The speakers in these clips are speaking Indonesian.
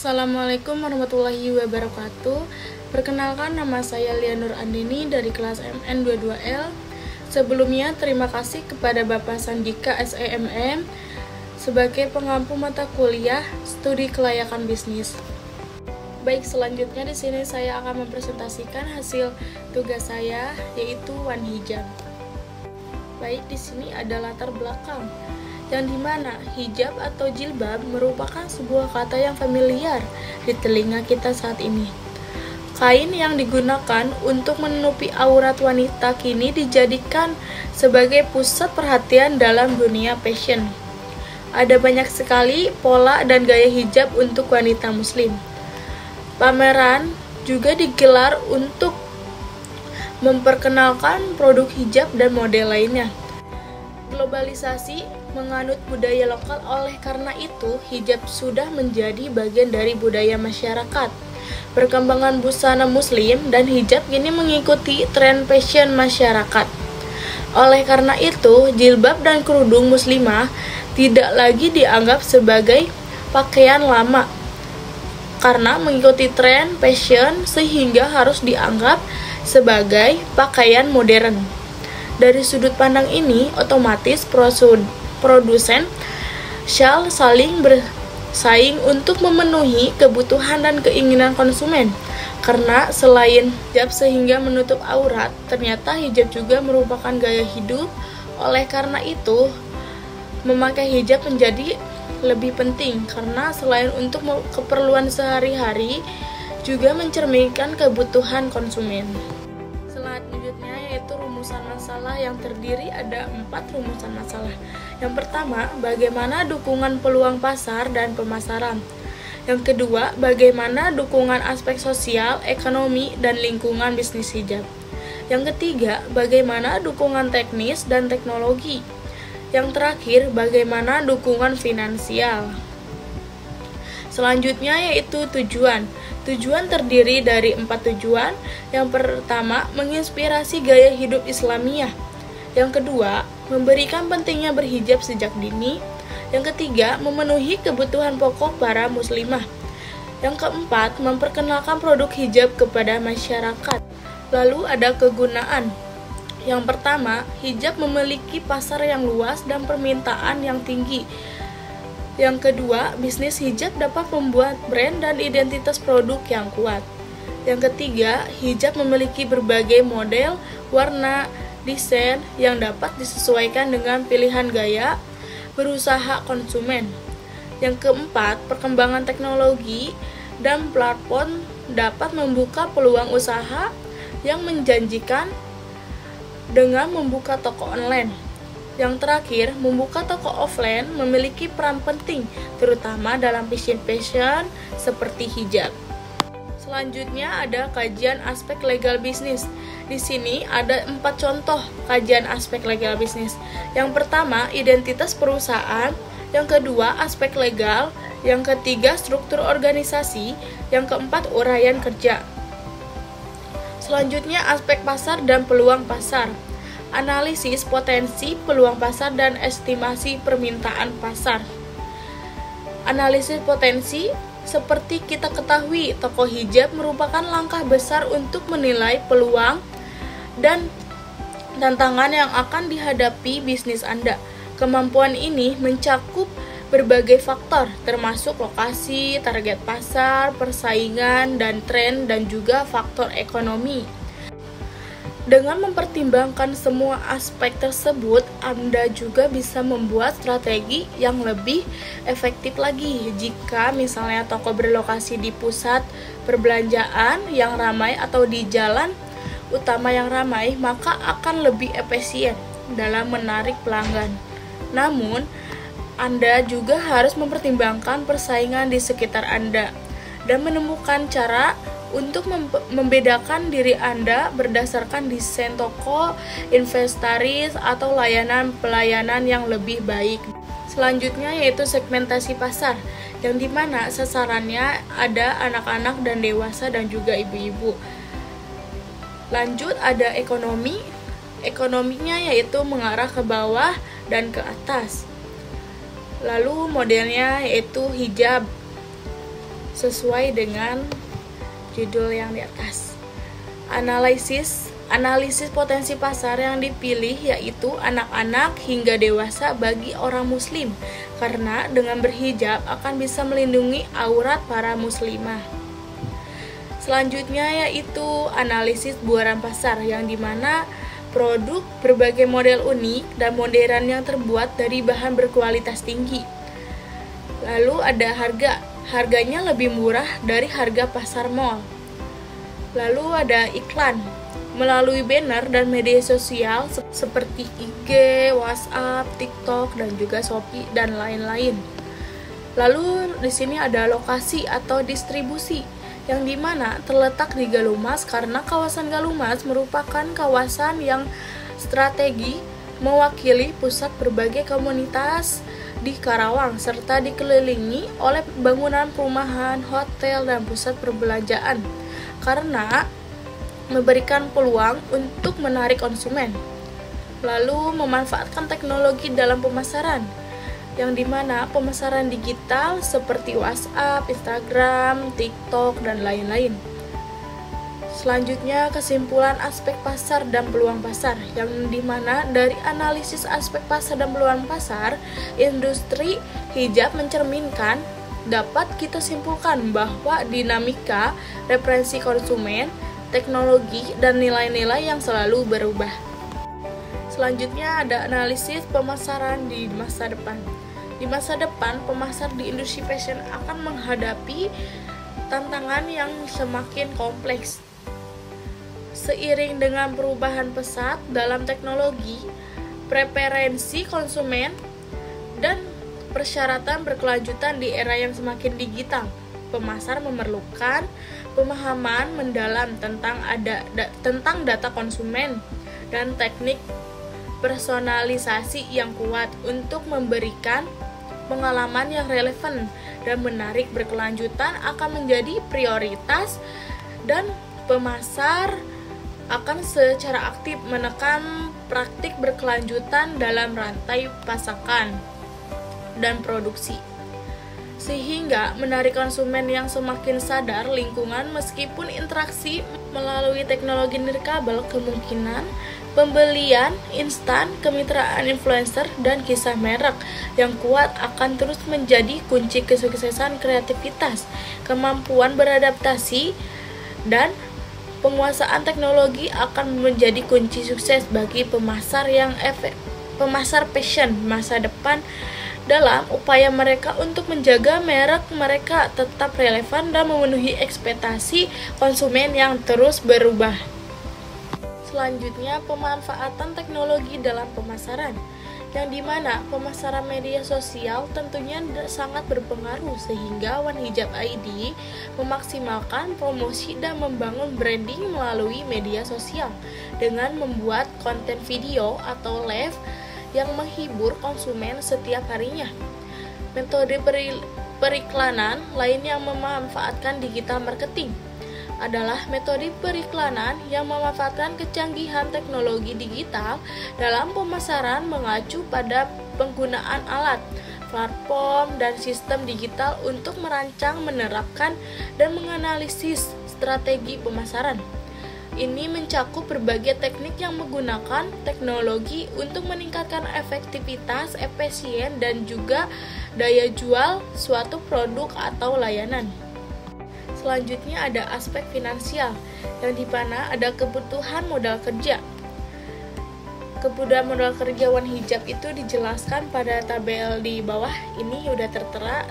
Assalamualaikum warahmatullahi wabarakatuh. Perkenalkan, nama saya Lia Nur Andini dari kelas MN22L. Sebelumnya terima kasih kepada Bapak Sandika SEMM sebagai pengampu mata kuliah studi kelayakan bisnis. Baik, selanjutnya di sini saya akan mempresentasikan hasil tugas saya, yaitu One Hijab. Baik, di sini ada latar belakang, yang dimana hijab atau jilbab merupakan sebuah kata yang familiar di telinga kita saat ini. Kain yang digunakan untuk menutupi aurat wanita kini dijadikan sebagai pusat perhatian dalam dunia fashion. Ada banyak sekali pola dan gaya hijab untuk wanita muslim. Pameran juga digelar untuk memperkenalkan produk hijab dan model lainnya. Globalisasi menganut budaya lokal, oleh karena itu hijab sudah menjadi bagian dari budaya masyarakat. Perkembangan busana muslim dan hijab kini mengikuti tren fashion masyarakat. Oleh karena itu, jilbab dan kerudung muslimah tidak lagi dianggap sebagai pakaian lama karena mengikuti tren fashion, sehingga harus dianggap sebagai pakaian modern. Dari sudut pandang ini, otomatis produsen shall saling bersaing untuk memenuhi kebutuhan dan keinginan konsumen. Karena selain hijab sehingga menutup aurat, ternyata hijab juga merupakan gaya hidup. Oleh karena itu, memakai hijab menjadi lebih penting karena selain untuk keperluan sehari-hari, juga mencerminkan kebutuhan konsumen. Selanjutnya yaitu rumusan masalah, yang terdiri ada 4 rumusan masalah. Yang pertama, bagaimana dukungan peluang pasar dan pemasaran. Yang kedua, bagaimana dukungan aspek sosial, ekonomi, dan lingkungan bisnis hijab. Yang ketiga, bagaimana dukungan teknis dan teknologi. Yang terakhir, bagaimana dukungan finansial. Selanjutnya yaitu tujuan. Tujuan terdiri dari 4 tujuan. Yang pertama, menginspirasi gaya hidup Islamiyah. Yang kedua, memberikan pentingnya berhijab sejak dini. Yang ketiga, memenuhi kebutuhan pokok para muslimah. Yang keempat, memperkenalkan produk hijab kepada masyarakat. Lalu ada kegunaan. Yang pertama, hijab memiliki pasar yang luas dan permintaan yang tinggi. Yang kedua, bisnis hijab dapat membuat brand dan identitas produk yang kuat. Yang ketiga, hijab memiliki berbagai model, warna, desain yang dapat disesuaikan dengan pilihan gaya berusaha konsumen. Yang keempat, perkembangan teknologi dan platform dapat membuka peluang usaha yang menjanjikan dengan membuka toko online. Yang terakhir, membuka toko offline memiliki peran penting, terutama dalam fashion seperti hijab. Selanjutnya ada kajian aspek legal bisnis. Di sini ada 4 contoh kajian aspek legal bisnis. Yang pertama, identitas perusahaan. Yang kedua, aspek legal. Yang ketiga, struktur organisasi. Yang keempat, uraian kerja. Selanjutnya, aspek pasar dan peluang pasar. Analisis potensi peluang pasar dan estimasi permintaan pasar. Analisis potensi, seperti kita ketahui, toko hijab merupakan langkah besar untuk menilai peluang dan tantangan yang akan dihadapi bisnis Anda. Kemampuan ini mencakup berbagai faktor, termasuk lokasi, target pasar, persaingan, dan tren, dan juga faktor ekonomi. Dengan mempertimbangkan semua aspek tersebut, Anda juga bisa membuat strategi yang lebih efektif lagi. Jika misalnya toko berlokasi di pusat perbelanjaan yang ramai atau di jalan utama yang ramai, maka akan lebih efisien dalam menarik pelanggan. Namun, Anda juga harus mempertimbangkan persaingan di sekitar Anda dan menemukan cara untuk membedakan diri Anda berdasarkan desain toko, inventaris, atau pelayanan yang lebih baik. Selanjutnya yaitu segmentasi pasar, yang dimana sasarannya ada anak-anak dan dewasa dan juga ibu-ibu. Lanjut ada ekonomi. Ekonominya yaitu mengarah ke bawah dan ke atas. Lalu modelnya yaitu hijab. sesuai dengan judul yang di atas. Analisis potensi pasar yang dipilih yaitu anak-anak hingga dewasa bagi orang muslim, karena dengan berhijab akan bisa melindungi aurat para muslimah. Selanjutnya yaitu analisis buaran pasar, yang dimana produk berbagai model unik dan modern yang terbuat dari bahan berkualitas tinggi. Lalu ada harganya lebih murah dari harga pasar mall. Lalu ada iklan melalui banner dan media sosial seperti IG, WhatsApp, TikTok, dan juga Shopee dan lain-lain. Lalu di sini ada lokasi atau distribusi, yang dimana terletak di Galumas, karena kawasan Galumas merupakan kawasan yang strategi mewakili pusat berbagai komunitas di Karawang, serta dikelilingi oleh bangunan perumahan, hotel, dan pusat perbelanjaan, karena memberikan peluang untuk menarik konsumen. Lalu memanfaatkan teknologi dalam pemasaran, yang dimana pemasaran digital seperti WhatsApp, Instagram, TikTok, dan lain-lain. Selanjutnya kesimpulan aspek pasar dan peluang pasar, yang dimana dari analisis aspek pasar dan peluang pasar, industri hijab mencerminkan dapat kita simpulkan bahwa dinamika, referensi konsumen, teknologi, dan nilai-nilai yang selalu berubah. Selanjutnya ada analisis pemasaran di masa depan. Di masa depan, pemasar di industri fashion akan menghadapi tantangan yang semakin kompleks. Seiring dengan perubahan pesat dalam teknologi, preferensi konsumen, dan persyaratan berkelanjutan di era yang semakin digital, pemasar memerlukan pemahaman mendalam tentang data konsumen dan teknik personalisasi yang kuat untuk memberikan pengalaman yang relevan dan menarik berkelanjutan akan menjadi prioritas, dan pemasar akan secara aktif menekan praktik berkelanjutan dalam rantai pasokan dan produksi, sehingga menarik konsumen yang semakin sadar lingkungan. Meskipun interaksi melalui teknologi nirkabel, kemungkinan pembelian instan, kemitraan influencer, dan kisah merek yang kuat akan terus menjadi kunci kesuksesan kreativitas, kemampuan beradaptasi, dan penguasaan teknologi akan menjadi kunci sukses bagi pemasar fashion masa depan dalam upaya mereka untuk menjaga merek mereka tetap relevan dan memenuhi ekspektasi konsumen yang terus berubah. Selanjutnya, pemanfaatan teknologi dalam pemasaran, yang dimana pemasaran media sosial tentunya sangat berpengaruh, sehingga One Hijab ID memaksimalkan promosi dan membangun branding melalui media sosial dengan membuat konten video atau live yang menghibur konsumen setiap harinya. Metode periklanan lain yang memanfaatkan digital marketing adalah metode periklanan yang memanfaatkan kecanggihan teknologi digital dalam pemasaran, mengacu pada penggunaan alat, platform, dan sistem digital untuk merancang, menerapkan, dan menganalisis strategi pemasaran. Ini mencakup berbagai teknik yang menggunakan teknologi untuk meningkatkan efektivitas, efisien, dan juga daya jual suatu produk atau layanan. Selanjutnya ada aspek finansial, yang dimana ada kebutuhan modal kerja. Kebutuhan modal kerja One Hijab itu dijelaskan pada tabel di bawah ini sudah tertera.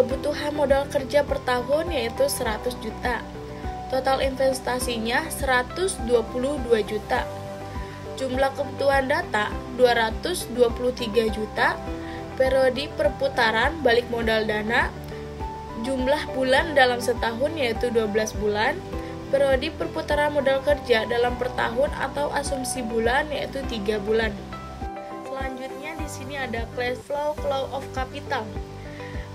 Kebutuhan modal kerja per tahun yaitu 100 juta. Total investasinya 122 juta. Jumlah kebutuhan data 223 juta. Periode perputaran balik modal dana, jumlah bulan dalam setahun yaitu 12 bulan. Periode perputaran modal kerja dalam per tahun atau asumsi bulan yaitu 3 bulan. Selanjutnya di sini ada cash flow of capital.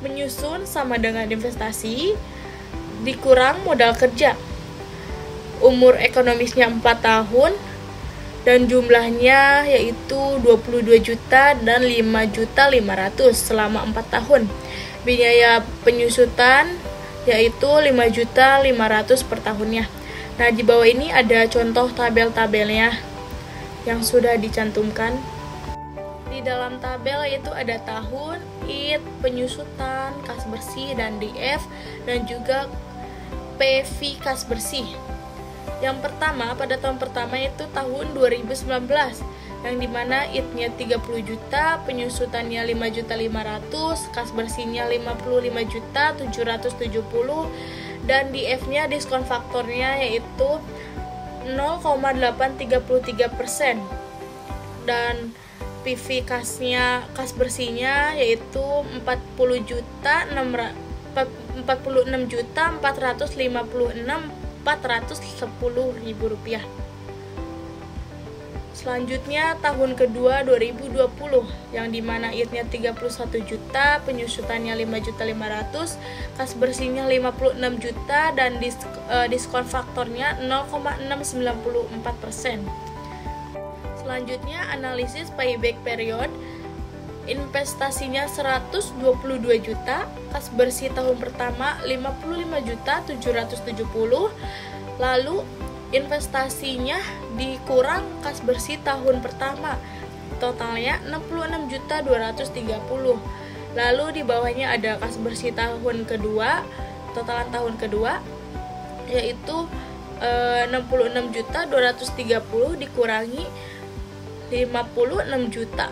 Menyusun sama dengan investasi dikurang modal kerja. Umur ekonomisnya 4 tahun dan jumlahnya yaitu 22 juta dan 5.500.000 selama 4 tahun. Biaya penyusutan yaitu 5.500.000 per tahunnya. Nah, di bawah ini ada contoh tabel-tabelnya yang sudah dicantumkan. Di dalam tabel itu ada tahun, IT, penyusutan, kas bersih, dan DF, dan juga PV kas bersih. Yang pertama, pada tahun pertama itu tahun 2019, yang dimana IT-nya 30 juta, penyusutannya 5.500.000, kas bersihnya 55.770.000, dan DF-nya diskon faktornya yaitu 0,833%, dan PV kasnya, kas bersihnya yaitu 46.456.410.000 rupiah. Selanjutnya tahun kedua 2020, yang dimana IT-nya 31 juta, penyusutannya 5.500.000, kas bersihnya 56 juta, dan diskon faktornya 0,694%. Selanjutnya analisis payback period, investasinya 122 juta, kas bersih tahun pertama 55.770.000, lalu investasinya dikurang kas bersih tahun pertama, totalnya 66.230.000. Lalu di bawahnya ada kas bersih tahun kedua, totalan tahun kedua yaitu 66.230.000 dikurangi 56 juta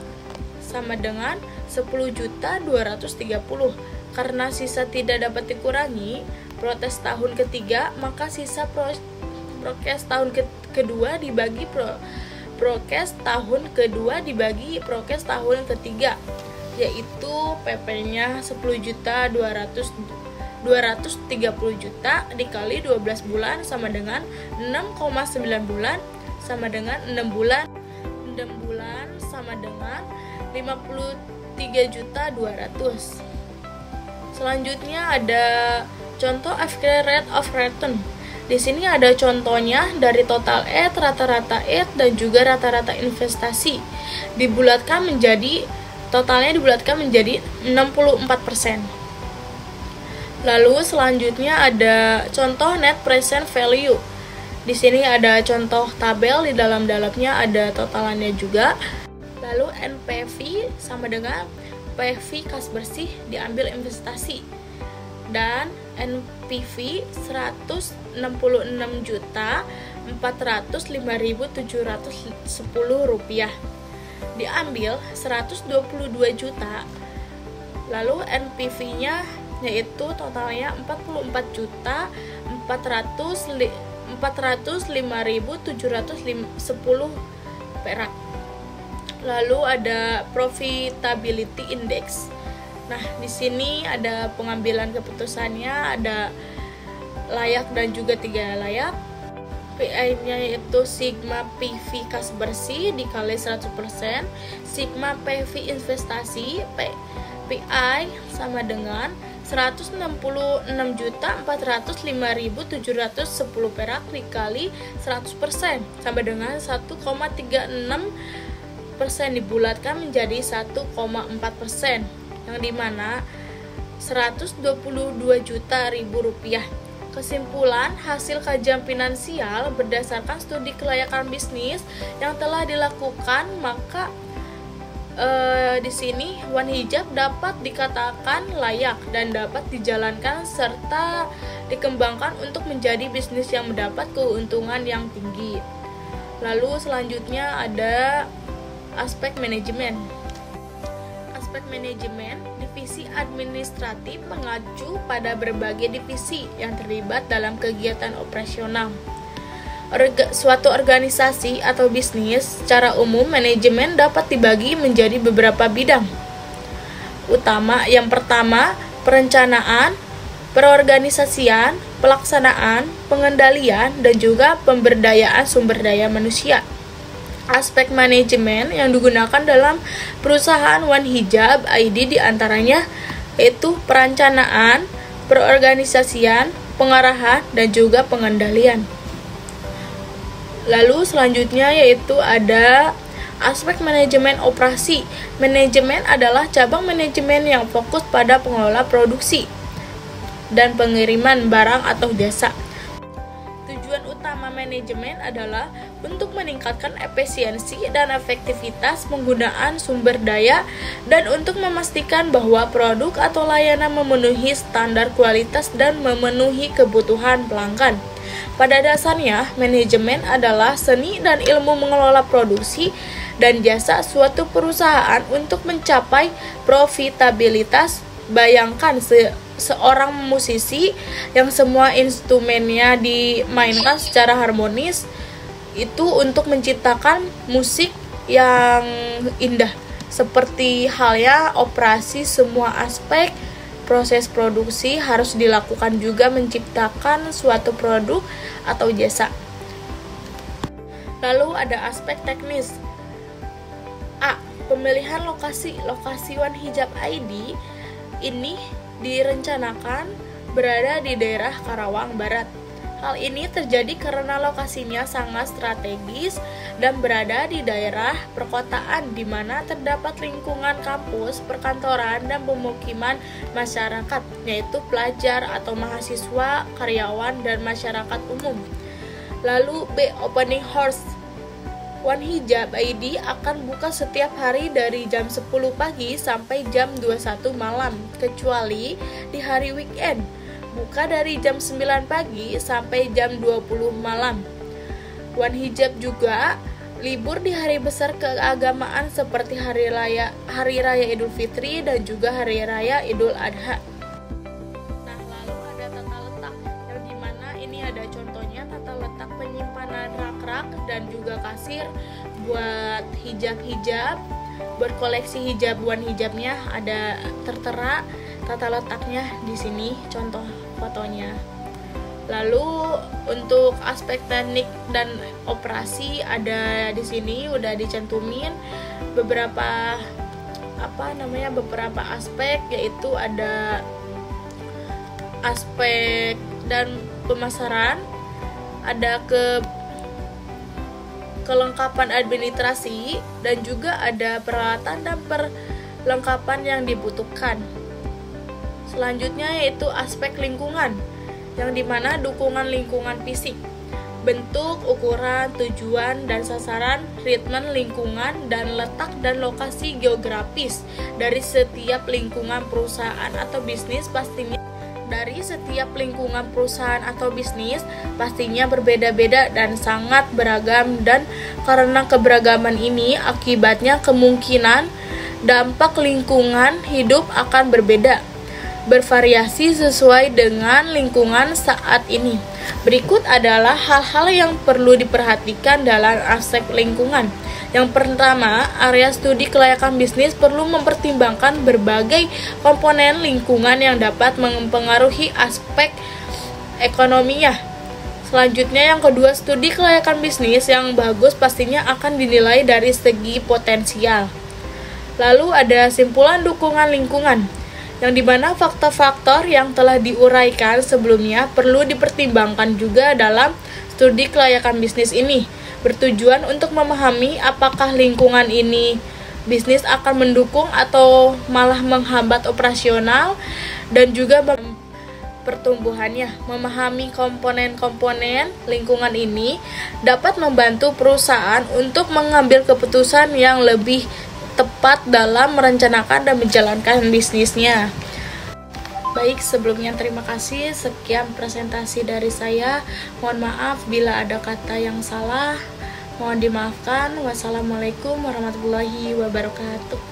sama dengan 10.230.000. Karena sisa tidak dapat dikurangi prokes tahun ketiga, maka sisa prokes tahun kedua dibagi prokes tahun kedua dibagi prokes tahun ketiga, yaitu PP-nya 10.230 juta dikali 12 bulan sama dengan 6,9 bulan sama dengan 6 bulan sama dengan 53.200. Selanjutnya ada contoh average rate of return. Di sini ada contohnya dari total ETH, rata-rata ETH, dan juga rata-rata investasi. Totalnya dibulatkan menjadi 64%. Lalu selanjutnya ada contoh net present value. Di sini ada contoh tabel, di dalamnya ada totalannya juga. Lalu NPV sama dengan PV kas bersih diambil investasi, dan NPV 166.405.710 rupiah diambil 122 juta. Lalu NPV-nya yaitu totalnya 44.405.710 perak. Lalu ada profitability index. Nah, di sini ada pengambilan keputusannya, ada layak dan juga tidak layak. PI-nya yaitu sigma PV kas bersih dikali 100%, sigma PV investasi PI sama dengan 166.405.710 perak dikali 100% sama dengan 1,36% dibulatkan menjadi 1,4%, yang dimana 122 juta rupiah. Kesimpulan hasil kajian finansial berdasarkan studi kelayakan bisnis yang telah dilakukan, maka di sini One Hijab dapat dikatakan layak dan dapat dijalankan serta dikembangkan untuk menjadi bisnis yang mendapat keuntungan yang tinggi. Lalu selanjutnya ada aspek manajemen. Aspek manajemen, divisi administratif mengacu pada berbagai divisi yang terlibat dalam kegiatan operasional. Suatu organisasi atau bisnis, secara umum manajemen dapat dibagi menjadi beberapa bidang utama. Yang pertama, perencanaan, perorganisasian, pelaksanaan, pengendalian, dan juga pemberdayaan sumber daya manusia. Aspek manajemen yang digunakan dalam perusahaan One Hijab ID diantaranya yaitu perencanaan, perorganisasian, pengarahan, dan juga pengendalian. Lalu selanjutnya yaitu ada aspek manajemen operasi. Manajemen adalah cabang manajemen yang fokus pada pengelola produksi dan pengiriman barang atau jasa. Tujuan utama manajemen adalah untuk meningkatkan efisiensi dan efektivitas penggunaan sumber daya dan untuk memastikan bahwa produk atau layanan memenuhi standar kualitas dan memenuhi kebutuhan pelanggan. Pada dasarnya, manajemen adalah seni dan ilmu mengelola produksi dan jasa suatu perusahaan untuk mencapai profitabilitas. Bayangkan seorang musisi yang semua instrumennya dimainkan secara harmonis itu untuk menciptakan musik yang indah. Seperti halnya operasi, semua aspek proses produksi harus dilakukan juga menciptakan suatu produk atau jasa. Lalu ada aspek teknis. A. Pemilihan lokasi. Lokasi One Hijab ID ini direncanakan berada di daerah Karawang Barat. Hal ini terjadi karena lokasinya sangat strategis dan berada di daerah perkotaan di mana terdapat lingkungan kampus, perkantoran, dan pemukiman masyarakat, yaitu pelajar atau mahasiswa, karyawan, dan masyarakat umum. Lalu B. Opening hours. One Hijab ID akan buka setiap hari dari jam 10 pagi sampai jam 21 malam, kecuali di hari weekend. Buka dari jam 9 pagi sampai jam 20 malam. One Hijab juga libur di hari besar keagamaan seperti Hari Raya Idul Fitri dan juga Hari Raya Idul Adha. Nah, lalu ada tata letak, yang dimana ini ada contohnya tata letak penyimpanan rak-rak dan juga kasir buat hijab-hijab. Buat koleksi hijab One Hijabnya ada tertera tata letaknya di sini, contoh fotonya. Lalu untuk aspek teknik dan operasi ada di sini udah dicantumin beberapa beberapa aspek, yaitu ada aspek dan pemasaran, ada kelengkapan administrasi, dan juga ada peralatan dan perlengkapan yang dibutuhkan. Selanjutnya yaitu aspek lingkungan, yang dimana dukungan lingkungan fisik, bentuk, ukuran, tujuan, dan sasaran, treatment lingkungan, dan letak dan lokasi geografis dari setiap lingkungan perusahaan atau bisnis pastinya berbeda-beda dan sangat beragam, dan karena keberagaman ini akibatnya kemungkinan dampak lingkungan hidup akan bervariasi sesuai dengan lingkungan saat ini. Berikut adalah hal-hal yang perlu diperhatikan dalam aspek lingkungan. Yang pertama, area studi kelayakan bisnis perlu mempertimbangkan berbagai komponen lingkungan yang dapat mempengaruhi aspek ekonominya. Selanjutnya, yang kedua, studi kelayakan bisnis yang bagus pastinya akan dinilai dari segi potensial. Lalu ada simpulan dukungan lingkungan, yang dimana faktor-faktor yang telah diuraikan sebelumnya perlu dipertimbangkan juga dalam studi kelayakan bisnis ini, bertujuan untuk memahami apakah lingkungan ini bisnis akan mendukung atau malah menghambat operasional dan juga pertumbuhannya. Memahami komponen-komponen lingkungan ini dapat membantu perusahaan untuk mengambil keputusan yang lebih tepat dalam merencanakan dan menjalankan bisnisnya. Baik, sebelumnya terima kasih. Sekian presentasi dari saya. Mohon maaf bila ada kata yang salah. Mohon dimaafkan. Wassalamualaikum warahmatullahi wabarakatuh.